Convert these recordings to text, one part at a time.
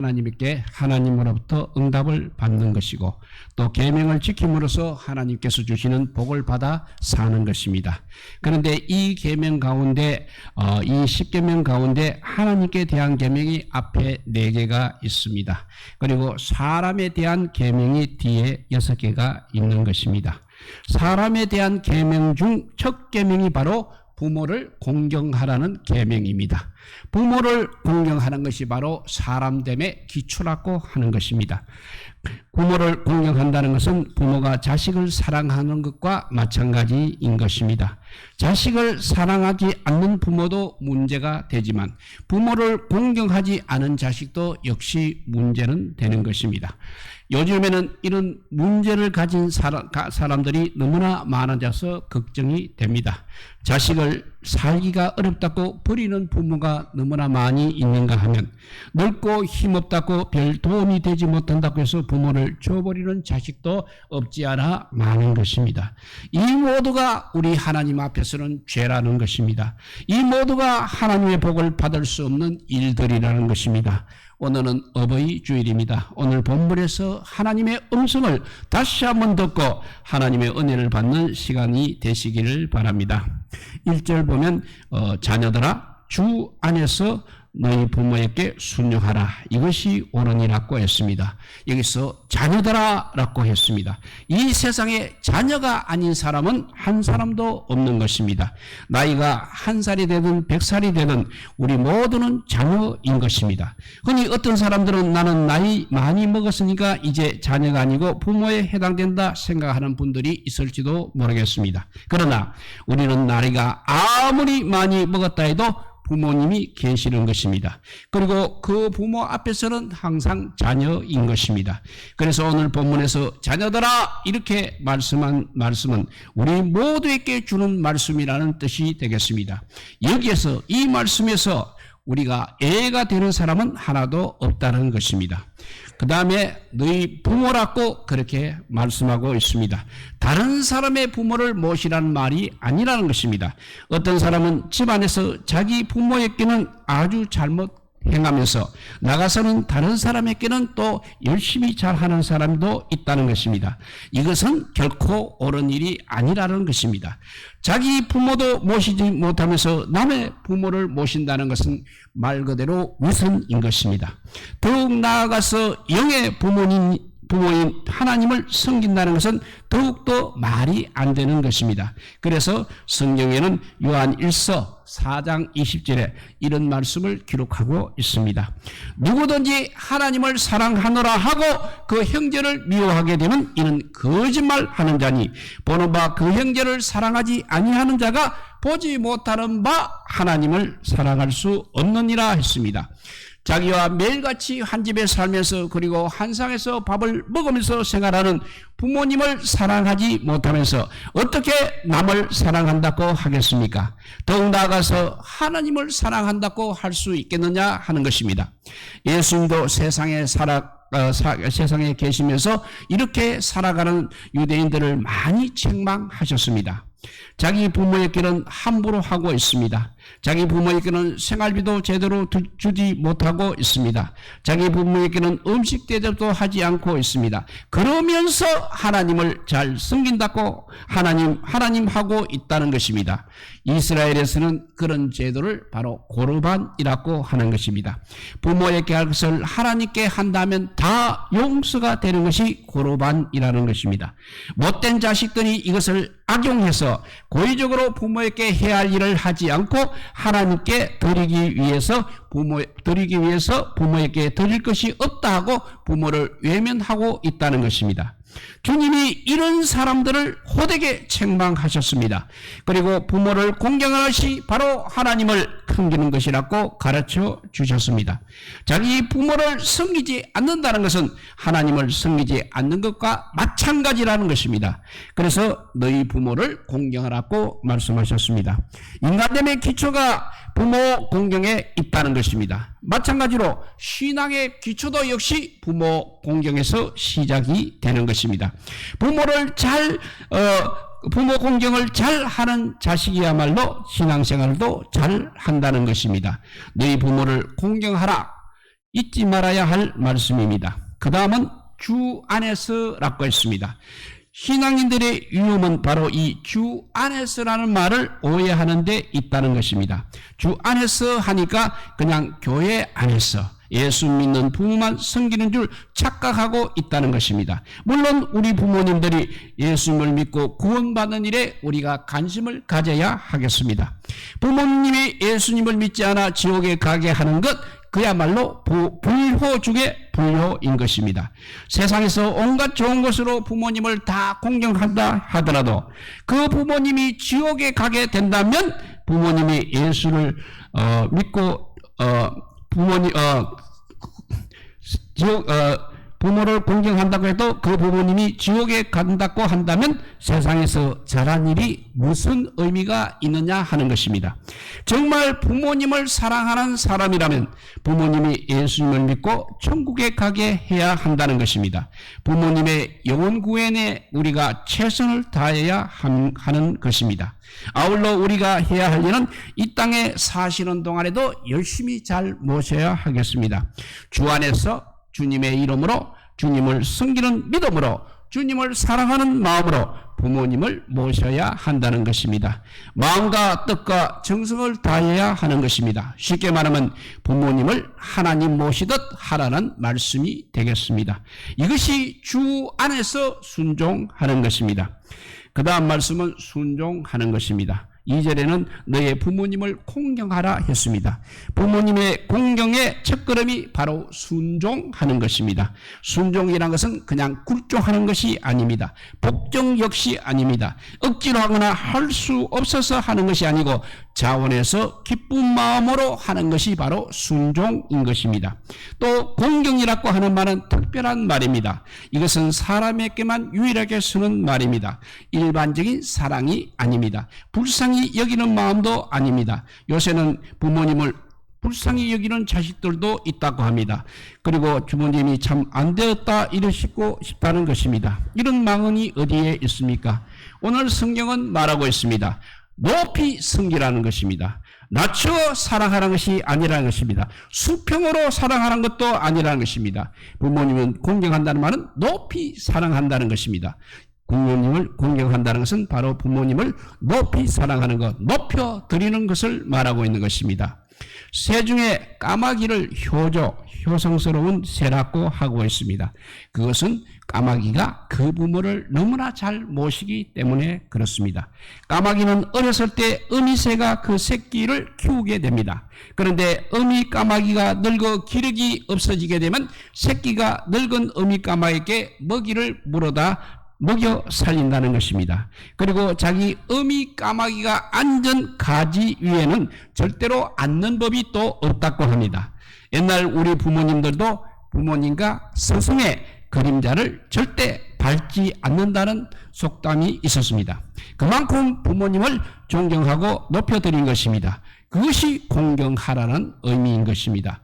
하나님께 하나님으로부터 응답을 받는 것이고 또 계명을 지킴으로써 하나님께서 주시는 복을 받아 사는 것입니다. 그런데 이 계명 가운데 이 10계명 가운데 하나님께 대한 계명이 앞에 4개가 있습니다. 그리고 사람에 대한 계명이 뒤에 6개가 있는 것입니다. 사람에 대한 계명 중 첫 계명이 바로 부모를 공경하라는 계명입니다. 부모를 공경하는 것이 바로 사람됨의 기초라고 하는 것입니다. 부모를 공경한다는 것은 부모가 자식을 사랑하는 것과 마찬가지인 것입니다. 자식을 사랑하지 않는 부모도 문제가 되지만 부모를 공경하지 않은 자식도 역시 문제는 되는 것입니다. 요즘에는 이런 문제를 가진 사람들이 너무나 많아져서 걱정이 됩니다. 자식을 살기가 어렵다고 버리는 부모가 너무나 많이 있는가 하면 늙고 힘없다고 별 도움이 되지 못한다고 해서 부모를 줘버리는 자식도 없지 않아 많은 것입니다. 이 모두가 우리 하나님 앞에서는 죄라는 것입니다. 이 모두가 하나님의 복을 받을 수 없는 일들이라는 것입니다. 오늘은 어버이 주일입니다. 오늘 본문에서 하나님의 음성을 다시 한번 듣고 하나님의 은혜를 받는 시간이 되시기를 바랍니다. 1절 보면 자녀들아 주 안에서 너희 부모에게 순종하라. 이것이 옳으니라고 했습니다. 여기서 자녀들아 라고 했습니다. 이 세상에 자녀가 아닌 사람은 한 사람도 없는 것입니다. 나이가 1살이 되든 100살이 되든 우리 모두는 자녀인 것입니다. 흔히 어떤 사람들은 나는 나이 많이 먹었으니까 이제 자녀가 아니고 부모에 해당된다 생각하는 분들이 있을지도 모르겠습니다. 그러나 우리는 나이가 아무리 많이 먹었다 해도 부모님이 계시는 것입니다. 그리고 그 부모 앞에서는 항상 자녀인 것입니다. 그래서 오늘 본문에서 자녀들아 이렇게 말씀한 말씀은 우리 모두에게 주는 말씀이라는 뜻이 되겠습니다. 여기에서 이 말씀에서 우리가 애가 되는 사람은 하나도 없다는 것입니다. 그 다음에 너희 부모라고 그렇게 말씀하고 있습니다. 다른 사람의 부모를 모시라는 말이 아니라는 것입니다. 어떤 사람은 집안에서 자기 부모에게는 아주 잘못 행하면서 나가서는 다른 사람에게는 또 열심히 잘하는 사람도 있다는 것입니다. 이것은 결코 옳은 일이 아니라는 것입니다. 자기 부모도 모시지 못하면서 남의 부모를 모신다는 것은 말 그대로 위선인 것입니다. 더욱 나아가서 영의 부모인 하나님을 섬긴다는 것은 더욱더 말이 안 되는 것입니다. 그래서 성경에는 요한 1서 4장 20절에 이런 말씀을 기록하고 있습니다. 누구든지 하나님을 사랑하노라 하고 그 형제를 미워하게 되면 이는 거짓말하는 자니 보는 바 그 형제를 사랑하지 아니하는 자가 보지 못하는 바 하나님을 사랑할 수 없느니라 했습니다. 자기와 매일같이 한 집에 살면서 그리고 한 상에서 밥을 먹으면서 생활하는 부모님을 사랑하지 못하면서 어떻게 남을 사랑한다고 하겠습니까? 더욱 나아가서 하나님을 사랑한다고 할 수 있겠느냐 하는 것입니다. 예수님도 세상에 계시면서 이렇게 살아가는 유대인들을 많이 책망하셨습니다. 자기 부모에게는 함부로 하고 있습니다. 자기 부모에게는 생활비도 제대로 주지 못하고 있습니다. 자기 부모에게는 음식 대접도 하지 않고 있습니다. 그러면서 하나님을 잘 섬긴다고 하나님하고 있다는 것입니다. 이스라엘에서는 그런 제도를 바로 고르반이라고 하는 것입니다. 부모에게 할 것을 하나님께 한다면 다 용서가 되는 것이 고르반이라는 것입니다. 못된 자식들이 이것을 악용해서 고의적으로 부모에게 해야 할 일을 하지 않고 하나님께 드리기 위해서 부모에게 드릴 것이 없다 하고 부모를 외면하고 있다는 것입니다. 주님이 이런 사람들을 호되게 책망하셨습니다. 그리고 부모를 공경하는 것이 바로 하나님을 섬기는 것이라고 가르쳐 주셨습니다. 자기 부모를 섬기지 않는다는 것은 하나님을 섬기지 않는 것과 마찬가지라는 것입니다. 그래서 너희 부모를 공경하라고 말씀하셨습니다. 인간됨의 기초가 부모 공경에 있다는 것입니다. 마찬가지로 신앙의 기초도 역시 부모 공경에서 시작이 되는 것입니다. 부모 공경을 잘 하는 자식이야말로 신앙생활도 잘 한다는 것입니다. 너희 부모를 공경하라. 잊지 말아야 할 말씀입니다. 그 다음은 주 안에서라고 했습니다. 신앙인들의 위험은 바로 이 주 안에서라는 말을 오해하는 데 있다는 것입니다. 주 안에서 하니까 그냥 교회 안에서 예수 믿는 부모만 섬기는 줄 착각하고 있다는 것입니다. 물론 우리 부모님들이 예수님을 믿고 구원받는 일에 우리가 관심을 가져야 하겠습니다. 부모님이 예수님을 믿지 않아 지옥에 가게 하는 것, 그야말로 불효 중에 불효인 것입니다. 세상에서 온갖 좋은 것으로 부모님을 다 공경한다 하더라도 그 부모님이 지옥에 가게 된다면 부모님이 예수를 믿고 부모를 공경한다고 해도 그 부모님이 지옥에 간다고 한다면 세상에서 잘한 일이 무슨 의미가 있느냐 하는 것입니다. 정말 부모님을 사랑하는 사람이라면 부모님이 예수님을 믿고 천국에 가게 해야 한다는 것입니다. 부모님의 영혼 구원에 우리가 최선을 다해야 하는 것입니다. 아울러 우리가 해야 할 일은 이 땅에 사시는 동안에도 열심히 잘 모셔야 하겠습니다. 주 안에서 주님의 이름으로 주님을 섬기는 믿음으로 주님을 사랑하는 마음으로 부모님을 모셔야 한다는 것입니다. 마음과 뜻과 정성을 다해야 하는 것입니다. 쉽게 말하면 부모님을 하나님 모시듯 하라는 말씀이 되겠습니다. 이것이 주 안에서 순종하는 것입니다. 그 다음 말씀은 순종하는 것입니다. 2절에는 너의 부모님을 공경하라 했습니다. 부모님의 공경의 첫걸음이 바로 순종하는 것입니다. 순종이라는 것은 그냥 굴종하는 것이 아닙니다. 복종 역시 아닙니다. 억지로 하거나 할 수 없어서 하는 것이 아니고 자원해서 기쁜 마음으로 하는 것이 바로 순종인 것입니다. 또 공경이라고 하는 말은 특별한 말입니다. 이것은 사람에게만 유일하게 쓰는 말입니다. 일반적인 사랑이 아닙니다. 불쌍히 여기는 마음도 아닙니다. 요새는 부모님을 불쌍히 여기는 자식들도 있다고 합니다. 그리고 부모님이 참 안 되었다 이러시고 싶다는 것입니다. 이런 망언이 어디에 있습니까? 오늘 성경은 말하고 있습니다. 높이 섬기라는 것입니다. 낮춰 사랑하는 것이 아니라는 것입니다. 수평으로 사랑하는 것도 아니라는 것입니다. 부모님은 공경한다는 말은 높이 사랑한다는 것입니다. 부모님을 공경한다는 것은 바로 부모님을 높이 사랑하는 것, 높여드리는 것을 말하고 있는 것입니다. 새 중에 까마귀를 효성스러운 새라고 하고 있습니다. 그것은 까마귀가 그 부모를 너무나 잘 모시기 때문에 그렇습니다. 까마귀는 어렸을 때 어미새가 그 새끼를 키우게 됩니다. 그런데 어미 까마귀가 늙어 기력이 없어지게 되면 새끼가 늙은 어미 까마귀에게 먹이를 물어다 먹여 살린다는 것입니다. 그리고 자기 어미 까마귀가 앉은 가지 위에는 절대로 앉는 법이 또 없다고 합니다. 옛날 우리 부모님들도 부모님과 스승의 그림자를 절대 밟지 않는다는 속담이 있었습니다. 그만큼 부모님을 존경하고 높여드린 것입니다. 그것이 공경하라는 의미인 것입니다.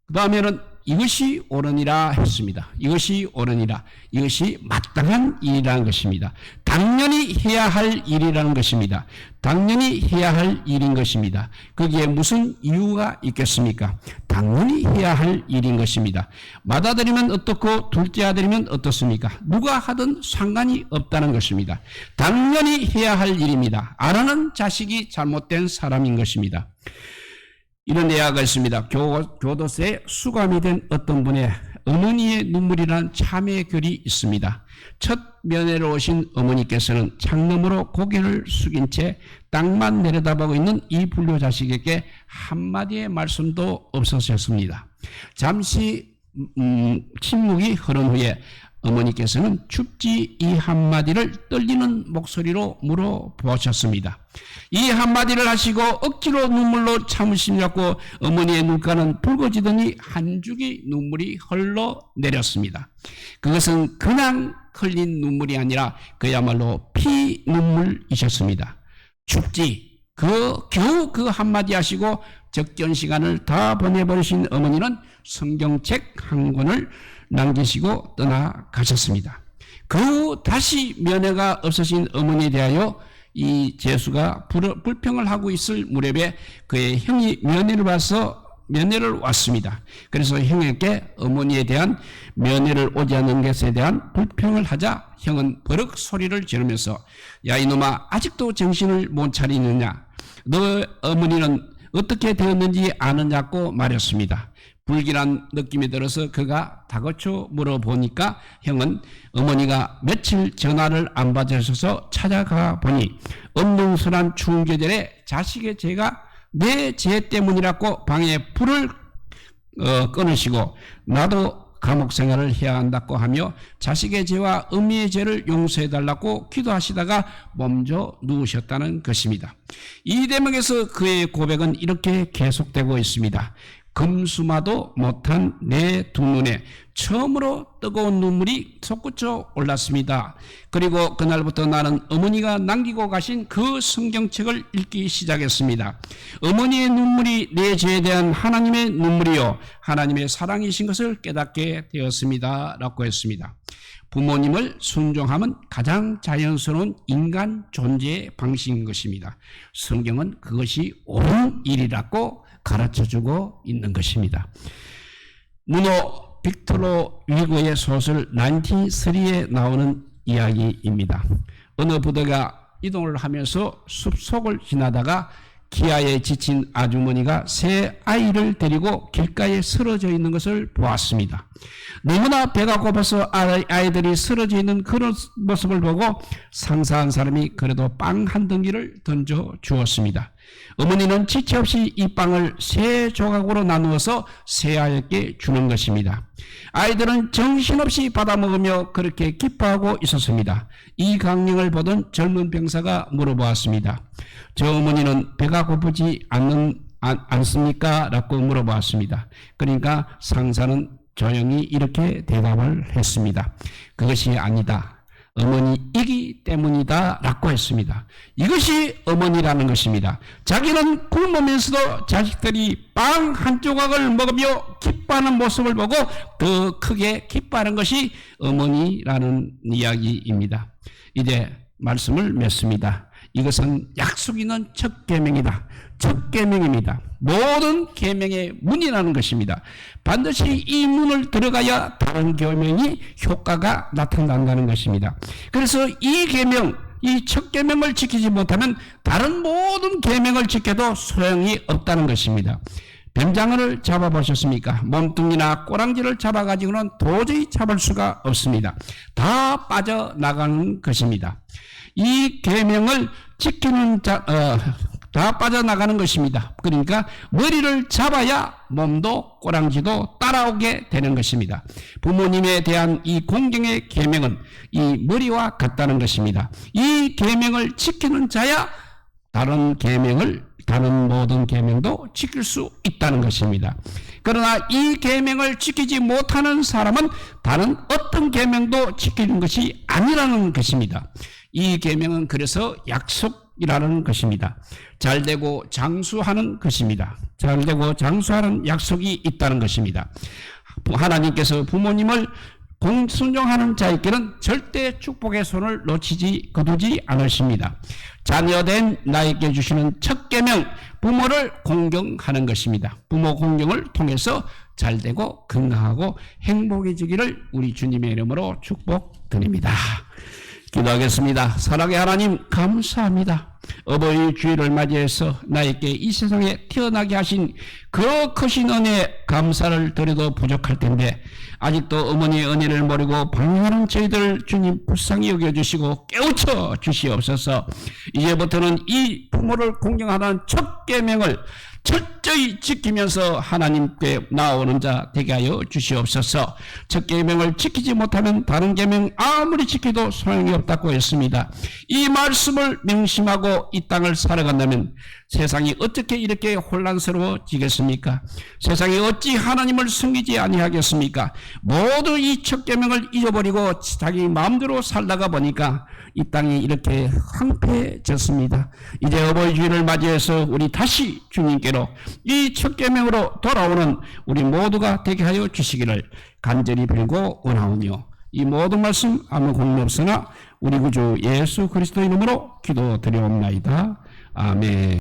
그 다음에는 이것이 옳으니라 했습니다. 이것이 옳으니라. 이것이 마땅한 일이라는 것입니다. 당연히 해야 할 일이라는 것입니다. 당연히 해야 할 일인 것입니다. 거기에 무슨 이유가 있겠습니까? 당연히 해야 할 일인 것입니다. 맏아들이면 어떻고 둘째 아들이면 어떻습니까? 누가 하든 상관이 없다는 것입니다. 당연히 해야 할 일입니다. 안 하는 자식이 잘못된 사람인 것입니다. 이런 예화가 있습니다. 교도소에 수감이 된 어떤 분의 어머니의 눈물이라는 참회의 글이 있습니다. 첫 면회로 오신 어머니께서는 창너머로 고개를 숙인 채 땅만 내려다보고 있는 이 불효 자식에게 한마디의 말씀도 없으셨습니다. 잠시 침묵이 흐른 후에 어머니께서는 춥지 이 한마디를 떨리는 목소리로 물어보셨습니다. 이 한마디를 하시고 억지로 눈물로 참으시려고 어머니의 눈가는 붉어지더니 한 줄기 눈물이 흘러내렸습니다. 그것은 그냥 흘린 눈물이 아니라 그야말로 피 눈물이셨습니다. 춥지 겨우 그 한마디 하시고 적견 시간을 다 보내버리신 어머니는 성경책 한 권을 남기시고 떠나가셨습니다. 그 다시 면회가 없으신 어머니에 대하여 이 제수가 불평을 하고 있을 무렵에 그의 형이 면회를 와서 면회를 왔습니다. 그래서 형에게 어머니에 대한 면회를 오지 않는 것에 대한 불평을 하자 형은 버럭 소리를 지르면서 야 이놈아 아직도 정신을 못 차리느냐, 너 어머니는 어떻게 되었는지 아느냐고 말했습니다. 불길한 느낌이 들어서 그가 다그쳐 물어보니까 형은 어머니가 며칠 전화를 안 받으셔서 찾아가 보니 엄중설한 추운 계절에 자식의 죄가 내 죄 때문이라고 방에 불을 끊으시고 나도 감옥 생활을 해야 한다고 하며 자식의 죄와 어미의 죄를 용서해달라고 기도하시다가 몸져 누우셨다는 것입니다. 이 대목에서 그의 고백은 이렇게 계속되고 있습니다. 금수마도 못한 내 두 눈에 처음으로 뜨거운 눈물이 솟구쳐 올랐습니다. 그리고 그날부터 나는 어머니가 남기고 가신 그 성경책을 읽기 시작했습니다. 어머니의 눈물이 내 죄에 대한 하나님의 눈물이요 하나님의 사랑이신 것을 깨닫게 되었습니다 라고 했습니다. 부모님을 순종함은 가장 자연스러운 인간 존재의 방식인 것입니다. 성경은 그것이 옳은 일이라고 가르쳐주고 있는 것입니다. 문호 빅토르 위고의 소설 1903에 나오는 이야기입니다. 어느 부대가 이동을 하면서 숲속을 지나다가 기아에 지친 아주머니가 새 아이를 데리고 길가에 쓰러져 있는 것을 보았습니다. 너무나 배가 고파서 아이들이 쓰러져 있는 그런 모습을 보고 상사한 사람이 그래도 빵 한 덩이를 던져 주었습니다. 어머니는 지체 없이 이 빵을 세 조각으로 나누어서 새 아이에게 주는 것입니다. 아이들은 정신없이 받아먹으며 그렇게 기뻐하고 있었습니다. 이 강령을 보던 젊은 병사가 물어보았습니다. 저 어머니는 배가 고프지 않습니까? 라고 물어보았습니다. 그러니까 상사는 조용히 이렇게 대답을 했습니다. 그것이 아니다. 어머니이기 때문이다 라고 했습니다. 이것이 어머니라는 것입니다. 자기는 굶으면서도 자식들이 빵 한 조각을 먹으며 기뻐하는 모습을 보고 더 크게 기뻐하는 것이 어머니라는 이야기입니다. 이제 말씀을 맺습니다. 이것은 약속 있는 첫 계명이다. 첫 계명입니다. 모든 계명의 문이라는 것입니다. 반드시 이 문을 들어가야 다른 계명이 효과가 나타난다는 것입니다. 그래서 이 계명, 이 첫 계명을 지키지 못하면 다른 모든 계명을 지켜도 소용이 없다는 것입니다. 뱀장어를 잡아보셨습니까? 몸뚱이나 꼬랑지를 잡아가지고는 도저히 잡을 수가 없습니다. 다 빠져나가는 것입니다. 이 계명을 지키는 다 빠져나가는 것입니다. 그러니까 머리를 잡아야 몸도 꼬랑지도 따라오게 되는 것입니다. 부모님에 대한 이 공경의 계명은 이 머리와 같다는 것입니다. 이 계명을 지키는 자야 다른 모든 계명도 지킬 수 있다는 것입니다. 그러나 이 계명을 지키지 못하는 사람은 다른 어떤 계명도 지키는 것이 아니라는 것입니다. 이 계명은 그래서 약속이라는 것입니다. 잘되고 장수하는 것입니다. 잘되고 장수하는 약속이 있다는 것입니다. 하나님께서 부모님을 순종하는 자에게는 절대 축복의 손을 거두지 않으십니다. 자녀된 나에게 주시는 첫 계명, 부모를 공경하는 것입니다. 부모 공경을 통해서 잘되고 건강하고 행복해지기를 우리 주님의 이름으로 축복드립니다. 기도하겠습니다. 사랑의 하나님 감사합니다. 어버이 주일을 맞이해서 나에게 이 세상에 태어나게 하신 그 크신 은혜에 감사를 드려도 부족할 텐데 아직도 어머니의 은혜를 모르고 방황하는 저희들 주님 불쌍히 여겨주시고 깨우쳐 주시옵소서. 이제부터는 이 부모를 공경하는 첫 계명을 철저히 지키면서 하나님께 나오는 자 되게 하여 주시옵소서. 첫 계명을 지키지 못하면 다른 계명 아무리 지켜도 소용이 없다고 했습니다. 이 말씀을 명심하고 이 땅을 살아간다면 세상이 어떻게 이렇게 혼란스러워지겠습니까? 세상이 어찌 하나님을 섬기지 아니하겠습니까? 모두 이 첫 계명을 잊어버리고 자기 마음대로 살다가 보니까 이 땅이 이렇게 황폐해졌습니다. 이제 어버이 주일을 맞이해서 우리 다시 주님께로 이 첫 계명으로 돌아오는 우리 모두가 되게 하여 주시기를 간절히 빌고 원하오며 이 모든 말씀 아무 공로 없으나 우리 구주 예수 그리스도 이름으로 기도드리옵나이다. 아멘.